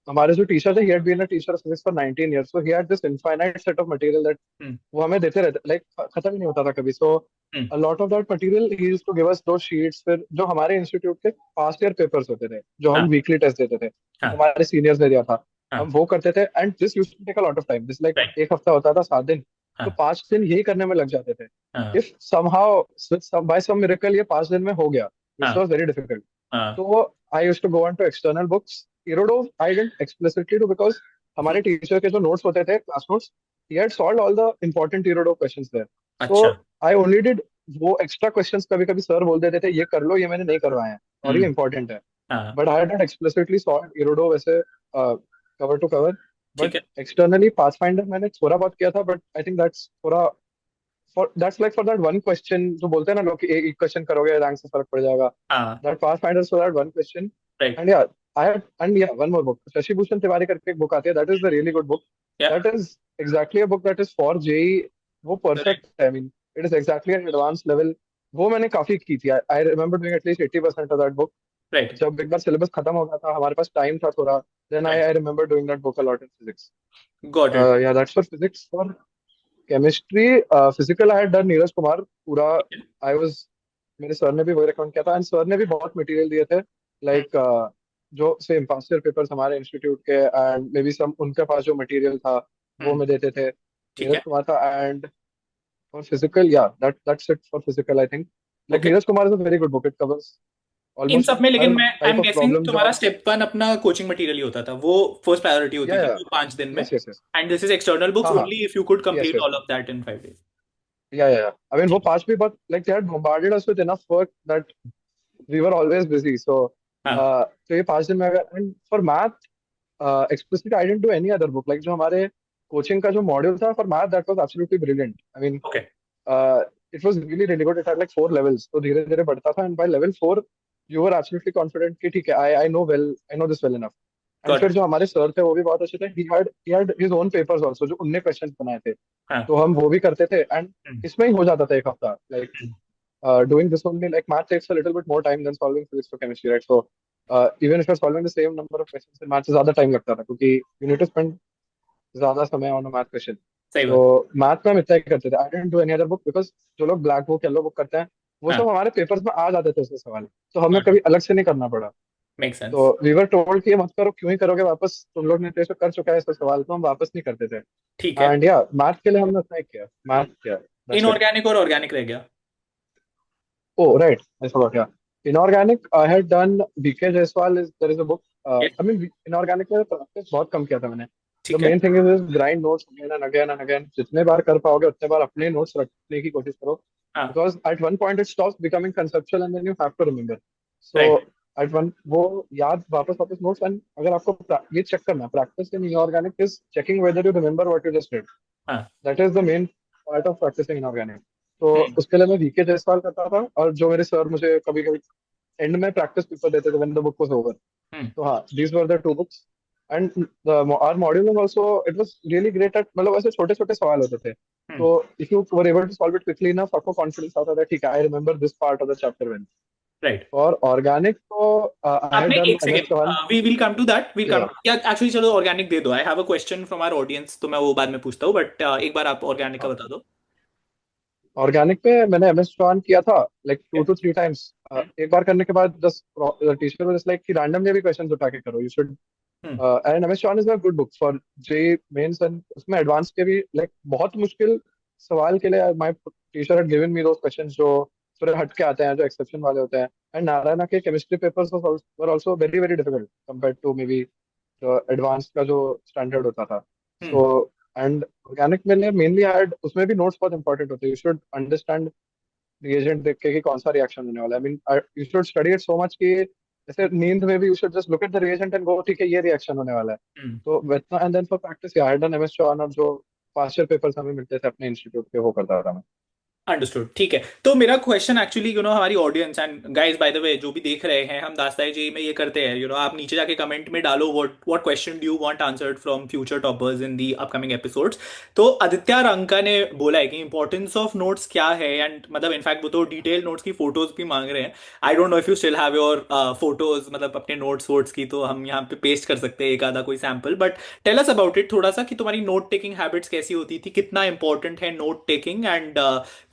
हमारे जो टीचर थे, he had been a teacher of physics for 19 years, so he had this infinite set of material that hmm. वो हमें देते रहते. लाइक खत्म ही नहीं होता था कभी. सो हम्म. a lot of that material he used to give us those sheets. फिर जो हमारे इंस्टीट्यूट के पास्ट ईयर पेपर्स होते थे जो हम हाँ. वीकली टेस्ट देते थे, जो हाँ. हमारे सीनियर्स ने दिया था, हम हाँ. वो करते थे. And this used to take a lot of time. This like right. एक हफ्ता होता था, 7 दिन. तो हाँ. 5 दिन यही करने में लग जाते थे. हाँ. If somehow by some miracle ये 5 दिन में हो गया, विच हाँ. Was very difficult. हाँ. So I used to go on to external books. Irodov, I didn't explicitly do because हम्म. हमारे टीचर के जो नोट्स होते थे, class notes, he had solved all the important Irodov questions there. So अच्छा. I only did वो एक्स्ट्रा क्वेश्चंस. कभी कभी सर बोल देते थे ये कर लो, ये मैंने नहीं करवाए हैं और ये हम्म. इंपॉर्टेंट है. हाँ. But I had not explicitly solve Irodov वैसे कवर टू कवर. ठीक बट है. एक्सटर्नली पाथफाइंडर मैंने थोड़ा बहुत किया था. बट आई थिंक दैट्स थोड़ा for that's like for that one question जो बोलते हैं ना लोग कि एक क्वेश्चन करोगे रैंक से फर्क पड़ जाएगा. हाँ. That Pathfinder for that one question. Right. And yeah, I had, and yeah, one more book. Shashi Bhushan Tiwari करके एक book आती है. That is the really good book. या. That is exactly a book that is for JEE. वो perfect है. I mean, it is exactly an advanced level. वो मैंने काफी की थी. I remember doing at least 80% of that book. Right. जब एक बार सिलेबस खत्म हो गया था, हमारे पास टाइम था थोड़ा. Then I, right. I remember doing that book a lot in physics. Got it. Yeah, that's for physics. For chemistry, physical I had done Neeraj Kumar. पूरा I was मेरे सर ने भी वही रिकमेंड किया था. एंड सर ने भी बहुत मटेरियल दिए थे. लाइक जो सेम पास्ट ईयर पेपर्स हमारे इंस्टीट्यूट के एंड मे बी सम उनके पास जो मटेरियल था वो हम्म. में देते थे. ठीक नीरज है. कुमार था. एंड फॉर फिजिकल या that's it for physical I think. Like okay. Neeraj Kumar is a very good book. It covers in almost सब में लेकिन हर मैं आई टाइप एम ऑफ गेसिंग प्रॉब्लम जो तुम्हारा आप. स्टेप वन अपना कोचिंग मटेरियल ही होता था, वो फर्स्ट प्रायोरिटी होती या थी या वो 5 दिन में. Yes yes yes and this is external books हाँ हाँ only if you could yes complete yes all of that in 5 days. या आई मीन वो ठीक है. पास भी बहुत like they had bombarded us with enough work that we were always busy. So हाँ. तो ये 5 दिन में अगर. And for math explicitly I didn't do any other book. Like जो हमारे कोचिंग का जो मॉड्यूल था for math, that was absolutely brilliant. I mean, okay. it was really really good. It had like 4 levels. तो धीरे धीरे बढ़ता था. And by level 4 you were absolutely confident कि ठीक है, I know this well enough. And got फिर इट. जो हमारे सर थे वो भी बहुत अच्छे थे. He had his own papers also जो उनने क्वेश्चंस बनाए थे. हाँ. तो हम वो भी करते थे. एंड हम्म. इसमें ही हो जाता था एक हफ्ता. Like hmm. doing this only, like math takes a little bit more time than solving physics or chemistry, right? So even if you're solving the same number of questions in math से ज्यादा टाइम लगता था क्योंकि you need to spend ज्यादा समय ऑन अ मैथ क्वेश्चन. सही तो बात. मैथ में हम इतना ही करते थे. I didn't do any other book because जो लोग ब्लैक बुक येलो बुक करते हैं वो हाँ. सब हमारे पेपर्स में आ जाते थे उसके सवाल. तो हमें गॉट कभी इट. अलग से नहीं करना पड़ा. मेक तो सेंस. वी वर टोल्ड कि ये मत करो, क्यों ही करोगे वापस, तुम लोग ने टेस्ट कर चुका है इसका सवाल. तो हम वापस नहीं करते थे. ठीक है. एंड या मैथ के लिए हमने उतना ही किया. मैथ किया. That's it. इनऑर्गेनिक और ऑर्गेनिक रह गया. Oh, right. I forgot. Yeah. Inorganic, I had done BK Jaiswal. There is a book. Yes. I mean, inorganic में practice बहुत कम किया था मैंने. The ठीक है. main thing is grind notes again and again and again. जितने बार कर पाओगे उतने बार अपने notes रखने की कोशिश करो. हाँ. Because at one point it stops becoming conceptual and then you have to remember. So right. at one वो याद वापस वापस notes. And अगर आपको ये check करना, practice in inorganic is checking whether you remember what you just did. हाँ. That is the main part of practicing inorganic. तो हम्म. उसके लिए मैं वीके जायसवाल करता था. और जो मेरे सर मुझे कभी कभी एंड में प्रैक्टिस पेपर देते थे when the book was over. Hmm. तो हाँ, these were the 2 books. And our module was also it was really great at, मतलब ऐसे छोटे छोटे सवाल होते थे. हम्म. तो if you were able to solve it quickly enough, आपको कॉन्फिडेंस आता था ठीक है, I remember this part of the chapter well. Right. और ऑर्गेनिक तो आई हैड आपने डन एक MS second, Chauhan. We will come to that, will come. Yeah yeah actually चलो ऑर्गेनिक दे दो. I have a question from our audience, तो मैं वो बाद में पूछता हूँ, बट एक बार आप ऑर्गेनिक का बता दो. ऑर्गेनिक में मैंने एमएस जॉइन किया था लाइक 2 to 3 times। एक बार करने के बाद जस्ट टीचर वाज लाइक कि रैंडमली भी क्वेश्चंस उठा के करो, you should. Hmm. And MS join is a good book for J mains, एंड उसमें एडवांस के भी लाइक बहुत मुश्किल सवाल के लिए my teacher had given me those questions जो थोड़े हट के आते हैं, जो एक्सेप्शन वाले होते हैं। एंड नारायणा के chemistry papers were also very very difficult compared to maybe advance का जो स्टैंडर्ड होता था। हम्म। सो एंड ऑर्गेनिक में मेनली ऐड उसमें भी नोट्स बहुत इंपॉर्टेंट होते हैं। यू शुड अंडरस्टैंड रिएजेंट देख के कि कौन सा रिएक्शन होने वाला है। I mean you should study it so much कि जैसे नींद में भी you should just look at the reagent and go ठीक है ये रिएक्शन होने वाला है। हम्म। तो वेतना and then for practice I had done MS John, और जो पास्ट ईयर पेपर्स हमें मिलते थे अपने इंस्टीट्यूट के वो करता था मैं। अंडरस्टूड, ठीक है। तो मेरा क्वेश्चन एक्चुअली हमारी audience and guys by the way जो भी देख रहे हैं, हम दास्ताई जी में ये करते हैं, आप नीचे जाके कमेंट में डालो what question do you want answered from future toppers in the upcoming episodes. तो आदित्य रंका ने बोला है कि इंपॉर्टेंस ऑफ नोट्स क्या है, एंड मतलब इनफैक्ट वो तो डिटेल नोट्स की फोटोज भी मांग रहे हैं। I don't know if you still have your photos, मतलब अपने नोट्स वोट्स की, तो हम यहाँ पे पेस्ट कर सकते हैं एक आधा कोई sample. But tell us about it थोड़ा सा कि तुम्हारी नोट टेकिंग हैबिट्स कैसी होती थी, कितना इंपॉर्टेंट है नोट टेकिंग, एंड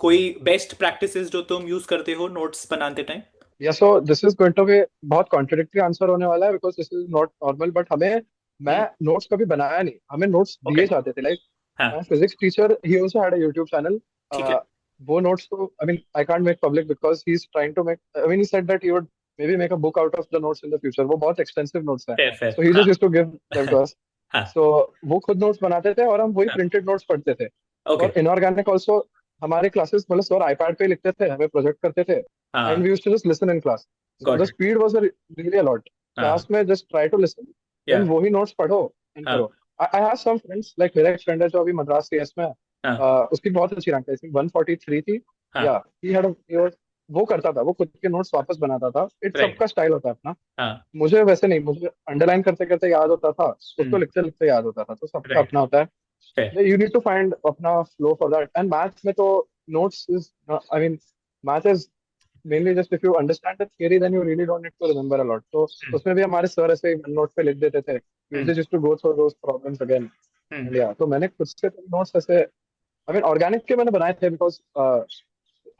कोई बेस्ट प्रैक्टिसेस जो तुम यूज करते हो नोट्स बनाते time. Yeah so this is going to be बहुत कॉन्ट्रडिक्टरी आंसर होने वाला है because this is not normal, but हमें मैं हम्म। नोट्स कभी बनाया नहीं, हमें नोट्स ओके। दिए जाते थे। लाइक हाँ। My physics teacher he also had a YouTube channel. ठीक है। वो नोट्स तो I mean I can't make public because he is trying to make, I mean he said that he would maybe make a book out of the notes in the future. वो बहुत एक्सपेंसिव नोट्स हैं, फेयर फेयर, सो ही हाँ। Just used to give them to us. हाँ। सो वो खुद नोट्स बनाते थे और हम वही हाँ। प्रिंटेड नोट्स पढ़ते थे। ओके। और इनऑर्गेनिक ऑल्सो हमारे क्लासेस मतलब सर आईपैड पे लिखते थे, हमें प्रोजेक्ट करते थे, एंड वी हाँ। Used to just listen in class. So got the it. Speed was really a lot. Class हाँ। में just try to listen, yeah. Then वही नोट्स पढ़ो एंड हाँ। करो। I have some friends like मेरा एक फ्रेंड है जो अभी मद्रास सीएस में है। हाँ। उसकी बहुत अच्छी रैंक है, आई थिंक 143 थी। हाँ। या ही हैड वो करता था, वो खुद के नोट्स वापस बनाता था। It right. सबका स्टाइल होता है अपना। हाँ। मुझे वैसे नहीं, मुझे अंडरलाइन करते करते याद होता था, उसको हम्म। लिखते लिखते याद होता था। तो सबका राइट। अपना होता फेयर। है, यू नीड टू फाइंड अपना flow for that. And maths में तो notes is I mean math is mainly just if you understand the theory then you really don't need to remember a lot. तो हम्म। उसमें भी हमारे सर ऐसे नोट पे लिख देते थे, we hmm. Just to go through those problems again. Hmm. And या तो मैंने खुद से नोट्स ऐसे आई मीन ऑर्गेनिक के मैंने बनाए थे बिकॉज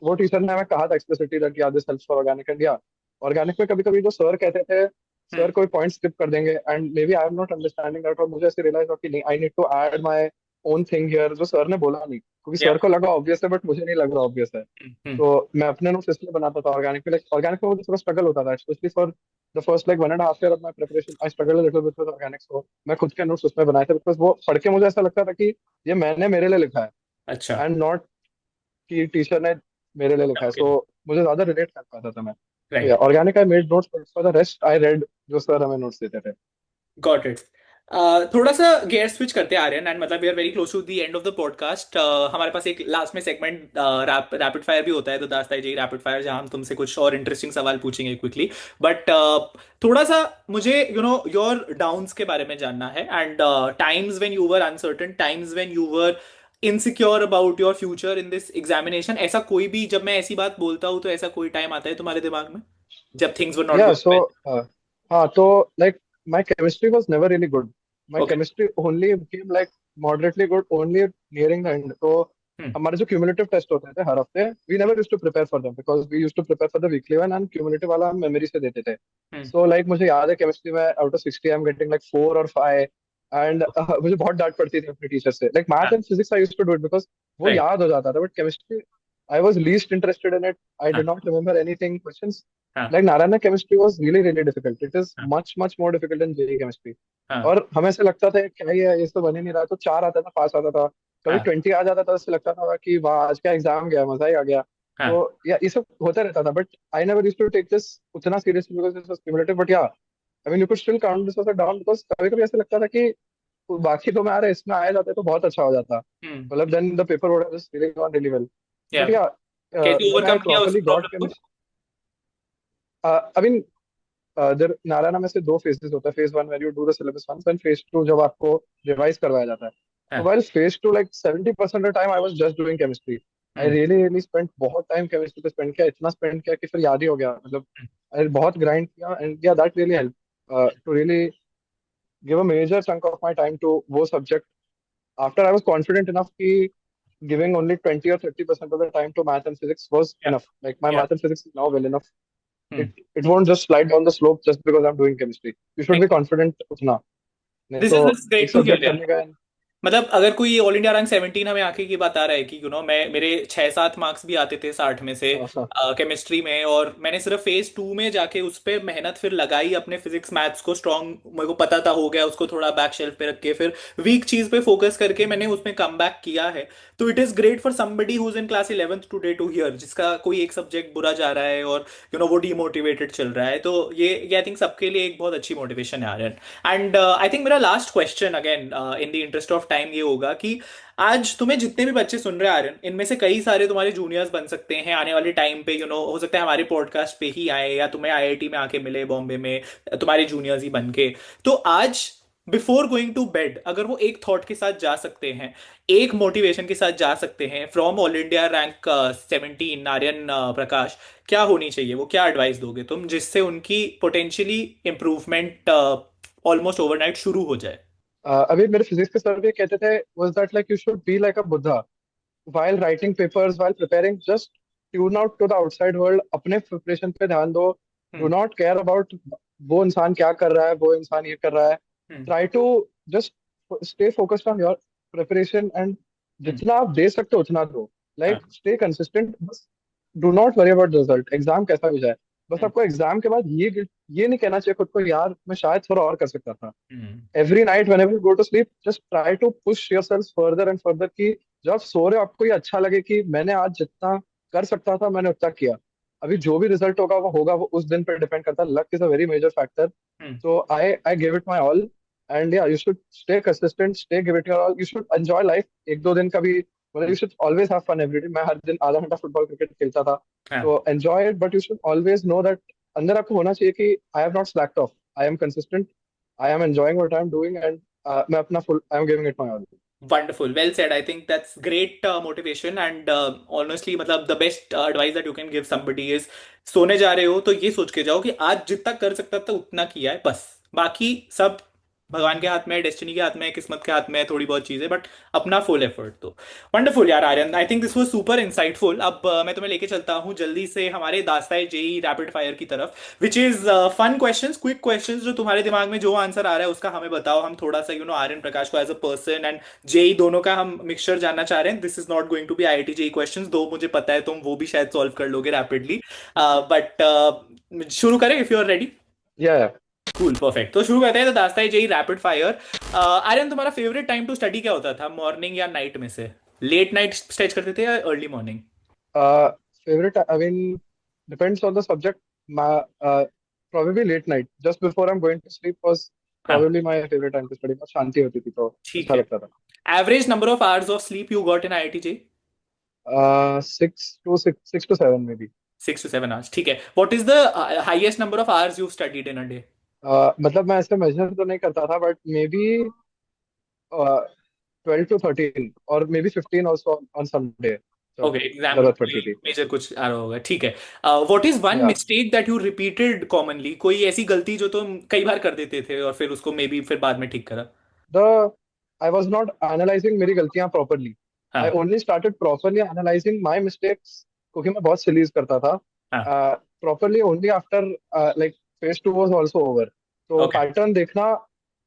वो टीचर ने हमें कहा था explicitly that yeah this helps for organic. And yeah organic में कभी कभी जो सर कहते थे, हम्म। सर कोई पॉइंट स्किप कर देंगे and maybe I am not understanding that, और मुझे ऐसे रियलाइज हुआ कि नहीं, I need to add my own thing here जो सर ने बोला नहीं, क्योंकि या। सर को लगा ऑब्वियस है बट मुझे नहीं लग रहा ऑब्वियस है। हम्म। तो मैं अपने नोट्स इसलिए बनाता था ऑर्गेनिक में। लाइक ऑर्गेनिक में मुझे थोड़ा स्ट्रगल होता था specially for the first like 1.5 year of my preparation. I struggle a little with Organics. तो मैं खुद के नोट्स उसमें बनाए थे बिकॉज वो पढ़ के मुझे ऐसा लगता था कि ये मैंने मेरे लिए लिखा है अच्छा। एंड नॉट कि टीचर ने मेरे लिए लिखा है। ओके। सो मुझे ज्यादा रिलेट कर पाता था मैं। तो yeah right. Organic I made notes, for the rest I read जो सर हमें नोट्स देते थे। Got it. थोड़ा सा गेयर स्विच करते हैं आर्यन, एंड मतलब we are very close to the end of the podcast. हमारे पास एक लास्ट में सेगमेंट रैपिड फायर भी होता है, तो दास्ताई जी रैपिड फायर, जहां हम तुमसे कुछ और इंटरेस्टिंग सवाल पूछेंगे क्विकली। बट थोड़ा सा मुझे योर डाउन्स के बारे में जानना है, and times when you were uncertain, times when you were insecure about your future in this examination. ऐसा कोई भी, जब मैं ऐसी बात बोलता हूँ तो ऐसा कोई टाइम आता है तुम्हारे दिमाग में जब थिंग्स वर नॉट या गोइंग सो वेल? हाँ, तो like my chemistry was never really good. My okay. Chemistry only became like moderately good only nearing the end. तो हम्म। हमारे जो क्यूमुलेटिव टेस्ट होते थे हर हफ्ते, we never used to prepare for them because we used to prepare for the weekly one, and cumulative वाला हम मेमोरी से देते थे। हम्म। सो लाइक मुझे याद है केमिस्ट्री में out of 60 I am getting like 4 और 5। एंड मुझे बहुत डांट पड़ती थी अपने टीचर से। लाइक मैथ हाँ। And physics I used to do it because वो राइट। याद हो जाता था, but chemistry I was least interested in it. I हाँ। Did not remember anything questions. हाँ। Like Narayana chemistry was really really difficult. It is हाँ। much more difficult than JEE chemistry. हाँ। और हमें ऐसे लगता था क्या ही है, ये तो बन ही नहीं रहा। तो 4 आता था, पास आता था। कभी हाँ। 20 आ जाता था, ऐसे लगता था कि वाह आज का एग्जाम गया, मजा ही आ गया। हाँ। तो या ये सब होता रहता था, but I never used to take this उतना seriously because this was cumulative. But yeah I mean you could still count this was a down because कभी कभी ऐसे लगता था कि बाकी तो में आ रहे, इसमें आए जाते तो बहुत अच्छा हो जाता। हम्म। मतलब then the paper would have just really gone really well. Yeah. But yeah कैसे व्हेन आई ओवरकम किया उस प्रॉपर्ली गॉट प्रॉब्लम को? केमिस्ट्री, आई मीन नारायणा में से दो फेजेस होता है। Phase one where you do the syllabus one, and phase two जब आपको रिवाइज करवाया जाता है। तो हाँ। While phase two like 70% of time I was just doing chemistry. I hmm. Really really spent बहुत टाइम केमिस्ट्री पे स्पेंड किया, इतना स्पेंड किया कि फिर याद ही हो गया। मतलब आई बहुत ग्राइंड किया, and yeah that really help to really give a major chunk of my time to वो subject. After I was confident enough कि giving only 20 or 30% of the time to math and physics was Yeah, enough. Like my yeah. math and physics is now well enough. Hmm. It won't just slide down the slope just because I'm doing chemistry. You should be Exactly. confident उतना. नहीं दिस तो इज दिस एक ग्रेट टू हियर सब्जेक्ट यार। करने का मतलब अगर कोई ऑल इंडिया रैंक 17 हमें आके की बात आ रहा है कि मैं मेरे 6-7 मार्क्स भी आते थे 60 में से हाँ हाँ केमिस्ट्री में, और मैंने सिर्फ फेज 2 में जाके उस पे मेहनत फिर लगाई, अपने फिजिक्स मैथ्स को स्ट्रॉन्ग मेरे को पता था हो गया, उसको थोड़ा बैक शेल्फ पे रख के फिर वीक चीज पे फोकस करके मैंने उसमें कम बैक किया है। तो it is great for somebody who is in class 11th today to hear, जिसका कोई एक सब्जेक्ट बुरा जा रहा है और वो डिमोटिवेटेड चल रहा है। तो ये आई थिंक सबके लिए एक बहुत अच्छी मोटिवेशन है आर्यन। एंड आई थिंक मेरा last question again in the interest of time ये होगा कि आज तुम्हें जितने भी बच्चे सुन रहे हैं आर्यन, इनमें से कई सारे तुम्हारे जूनियर्स बन सकते हैं आने वाले टाइम पे, हो सकता है हमारे पॉडकास्ट पे ही आए या तुम्हें आईआईटी में आके मिले बॉम्बे में तुम्हारे जूनियर्स ही बन के। तो आज बिफोर गोइंग टू बेड अगर वो एक थॉट के साथ जा सकते हैं, एक मोटिवेशन के साथ जा सकते हैं from all India rank 17 Aryan Prakash, क्या होनी चाहिए, वो क्या एडवाइस दोगे तुम जिससे उनकी पोटेंशियली इंप्रूवमेंट ऑलमोस्ट ओवरनाइट शुरू हो जाए? अभी मेरे फिजिक्स के सर भी कहते थे was that like you should be like a Buddha while writing papers while preparing, just tune out to the outside world, अपने प्रिपरेशन पे ध्यान दो, do hmm. not care about वो इंसान क्या कर रहा है, वो इंसान ये कर रहा है, हम्म। try to just stay focused on your preparation and हम्म। जितना आप दे सकते हो उतना दो, हाँ। like stay consistent, बस do not worry about the result, exam कैसा भी जाए, बस हम्म। आपको एग्जाम के बाद ये नहीं कहना चाहिए खुद को यार मैं शायद थोड़ा और कर सकता था। हम्म। every night whenever you go to sleep just try to push yourself further and further कि जब आप सो रहे हो आपको ये अच्छा लगे कि मैंने आज जितना कर सकता था मैंने उतना किया। अभी जो भी रिजल्ट होगा वो उस दिन पर डिपेंड करता है, luck is a very major factor. Hmm. so I give it my all and yeah you should stay consistent, stay give it your all, you should enjoy life। एक दो दिन का भी मतलब you should always have fun every day। मैं हर दिन आधा घंटा फुटबॉल क्रिकेट खेलता था, हाँ। तो enjoy it but you should always know that अंदर आपको होना चाहिए कि I have not slacked off, I am consistent, I am enjoying what I am doing and मैं अपना full I am giving it my all। Wonderful. Well said. I think that's great motivation and honestly मतलब the best advice that you can give somebody is सोने जा रहे हो तो ये सोच के जाओ कि आज जितना कर सकता था उतना किया है बस, बाकी सब भगवान के हाथ में है, डेस्टिनी के हाथ में है, किस्मत के हाथ में है थोड़ी बहुत चीजें, बट अपना फुल एफर्ट तो। वंडरफुल यार Aryan, I think this was super insightful. अब मैं तुम्हें लेके चलता हूँ जल्दी से हमारे दास्ताए जेई रैपिड फायर की तरफ, which is fun questions, quick questions, जो तुम्हारे दिमाग में जो आंसर आ रहा है उसका हमें बताओ। हम थोड़ा सा आर्यन प्रकाश को as a person and JEE दोनों का हम मिक्सचर जानना चाह रहे हैं। This is not going to be IIT JEE questions, though मुझे पता है तुम वो भी शायद सॉल्व कर लोगे रैपिडली, बट शुरू करें if you are ready? yeah cool, perfect. तो शुरू करते हैं तो दास्तान जेई रैपिड फायर। आर्यन तुम्हारा फेवरेट टाइम टू स्टडी क्या होता था, मॉर्निंग या नाइट में से? लेट नाइट स्ट्रेच करते थे या early morning? favorite I mean depends on the subject, my probably late night just before I'm going to sleep was हाँ। probably my favorite time to study, बहुत शांति होती थी तो ठीक अच्छा है। लगता था। Average number of hours of sleep you got in IIT JEE? 6 to 7 maybe। 6 to 7 hours, ठीक है। What is the highest number of hours you studied in a day? मतलब मैं ऐसे मेजर तो नहीं करता था बट मे बी 12 to 13 और may be 15 also on some day जब ओके, एग्जाम जरूरत पड़ती थी। मेजर कुछ आ रहा होगा, ठीक है। व्हाट इज वन या mistake that you repeated commonly, कोई ऐसी गलती जो तुम कई बार कर देते थे और फिर उसको मे बी फिर बाद में ठीक करा? The I was not analysing मेरी गलतियां प्रॉपरली। आई हाँ। Only started properly analysing my mistakes क्योंकि मैं बहुत सिलीज करता था हाँ। Properly only after like phase 2 was also over. तो ओके। पैटर्न देखना,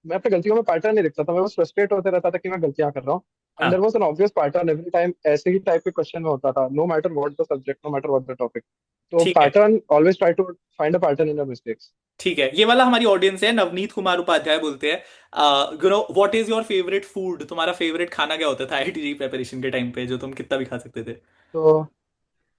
मैं अपनी गलतियों में पैटर्न नहीं दिखता था, मैं बस फ्रस्ट्रेट होते रहता था कि मैं गलतियां कर रहा हूँ एंड देयर हाँ। Was an obvious pattern every time, ऐसे ही टाइप के क्वेश्चन में होता था no matter what the subject no matter what the topic. तो ठीक है। Pattern always try to find a pattern in your mistakes. ठीक है, ये वाला हमारी ऑडियंस है, नवनीत कुमार उपाध्याय बोलते हैं, what is your favourite food, तुम्हारा फेवरेट खाना क्या होता था आईआईटी प्रिपरेशन के टाइम पे जो तुम कितना भी खा सकते थे? तो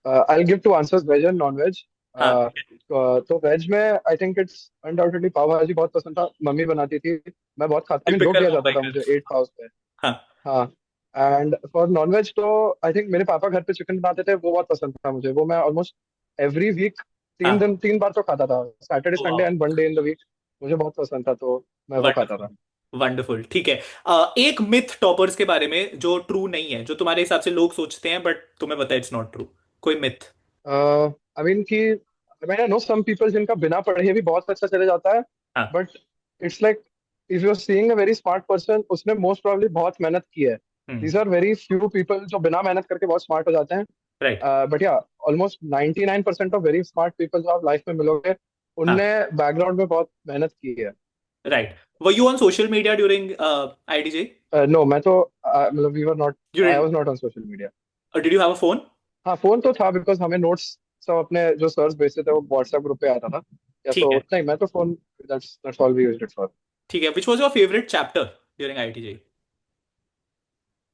I will give two answers veg and non veg. हाँ। तो वेज में I think it's undoubtedly pav bhaji बहुत पसंद था, मम्मी बनाती थी, मैं बहुत खाता, आई मीन जोक टिपिकल दिया जाता था मुंबई मुझे का। 8 पाव पे। हाँ। हाँ एंड फॉर नॉन वेज तो आई थिंक मेरे पापा घर पे चिकन बनाते थे, वो बहुत पसंद था मुझे, वो मैं ऑलमोस्ट एवरी वीक हाँ। 3 बार तो खाता था, Saturday Sunday and 1 day in the week. मुझे बहुत पसंद था तो मैं वो खाता था। वंडरफुल। वंडरफुल, ठीक है। एक मिथ टॉपर्स के बारे में जो ट्रू नहीं है, जो तुम्हारे हिसाब से लोग सोचते हैं बट तुम्हें पता है इट्स नॉट ट्रू, कोई मिथ? आई मीन कि मैंने नो सम पीपल जिनका बिना पढ़े भी बहुत अच्छा चले जाता है हाँ। But it's like if you are seeing a very smart person उसने मोस्ट प्रोबब्ली बहुत मेहनत की है, hmm. These are very few people जो बिना मेहनत करके बहुत स्मार्ट हो जाते हैं। Right. But yeah almost 99% of very smart people जो आप लाइफ में मिलोगे, हाँ। उनने बैकग्राउंड में बहुत मेहनत की है। Right. Were you on social media during IIT JEE? No, मैं तो मतलब we were not, you I did? Was not on social media. Did you have a phone? हाँ, फोन तो था बिकॉज हमें नोट्स सब अपने जो सर्स भेजते थे वो व्हाट्सएप ग्रुप पे आता था। या ठीक सो है। नहीं, मैं तो phone, that's all we used it for. ठीक है, which was your favourite chapter during IIT JEE?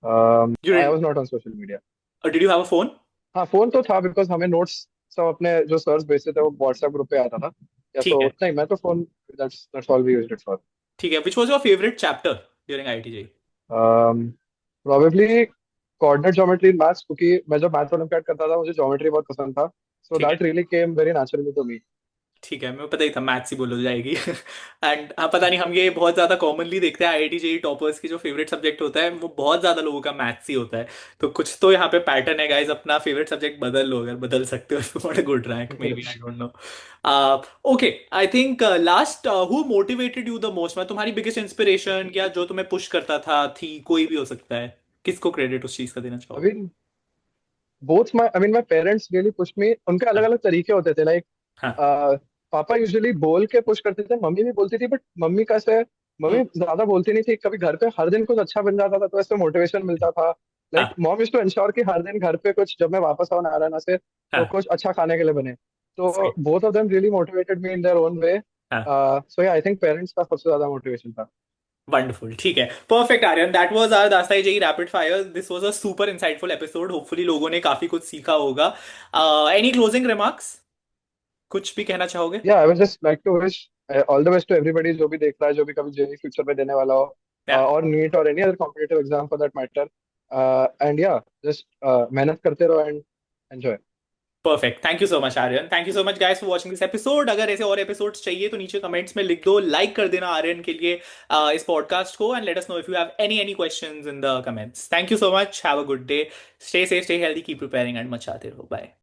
You I did? Was not on social media. Did you have a phone? हाँ, फोन तो था बिकॉज हमें नोट्स सब अपने जो सर्स भेजते थे वो व्हाट्सएप ग्रुप पे आता था। या ठीक सो है। नहीं, मैं तो phone, that's all we used it for. ठीक है, which was your favourite chapter during IIT JEE? Probably coordinate geometry in maths, क्योंकि मैं जब मैथ्स ओलंपियाड करता था मुझे ज्योमेट्री बहुत पसंद था। सो ठीक है। That really came very naturally to me. ठीक है, मैं पता ही था मैथ्स ही बोल जाएगी। एंड हाँ, पता नहीं, हम ये बहुत ज्यादा कॉमनली देखते हैं आईआईटी जेई टॉपर्स की जो फेवरेट सब्जेक्ट होता है वो बहुत ज्यादा लोगों का मैथ्स ही होता है। तो कुछ तो यहाँ पे पैटर्न है गाइस, अपना फेवरेट सब्जेक्ट बदल लो अगर बदल सकते हो। If you want a good rank may be, I don't know. Okay, I think last, who motivated you the most? मैं तुम्हारी बिगेस्ट इंस्पिरेशन या जो तुम्हें पुश करता था थी, कोई भी हो सकता है, किसको क्रेडिट उस चीज का देना चाहोगे? अभी both my, I mean my parents really push me. उनके अलग हाँ। अलग तरीके होते थे, लाइक हाँ। पापा यूजुअली बोल के पुश करते थे, मम्मी भी बोलती थी, बट मम्मी कैसे, हम्म। मम्मी ज्यादा बोलती नहीं थी। कभी घर पे हर दिन कुछ अच्छा बन जाता था तो ऐसे मोटिवेशन मिलता था। लाइक हाँ। मॉम यूज टू इंश्योर कि हर दिन घर पे कुछ, जब मैं वापस आऊँ नारायण से, तो हाँ। कुछ अच्छा खाने के लिए बने। तो सही। Both of them really motivated me in their own way. हाँ। सो या आई थिंक पेरेंट्स का सबसे ज्यादा मोटिवेशन था। वंडरफुल, ठीक है, perfect Aryan, that was our दास्ताई JEE rapid fire. This was a super insightful episode, hopefully लोगों ने काफी कुछ सीखा होगा। एनी क्लोजिंग रिमार्क्स, कुछ भी कहना चाहोगे? Yeah I would just like to wish all the best to everybody जो भी देख रहा है, जो भी कभी जेई फ्यूचर में देने वाला हो, या और नीट और any other competitive exam for that matter. And yeah just मेहनत करते रहो and enjoy. Perfect, thank you so much Aryan, thank you so much guys for watching this episode. अगर ऐसे और एपिसोड्स चाहिए तो नीचे कमेंट्स में लिख दो, लाइक कर देना आर्यन के लिए इस पॉडकास्ट को, and let us know if you have any questions in the comments. Thank you so much, have a good day, stay safe, stay healthy, keep preparing and मचाते रहो, बाय।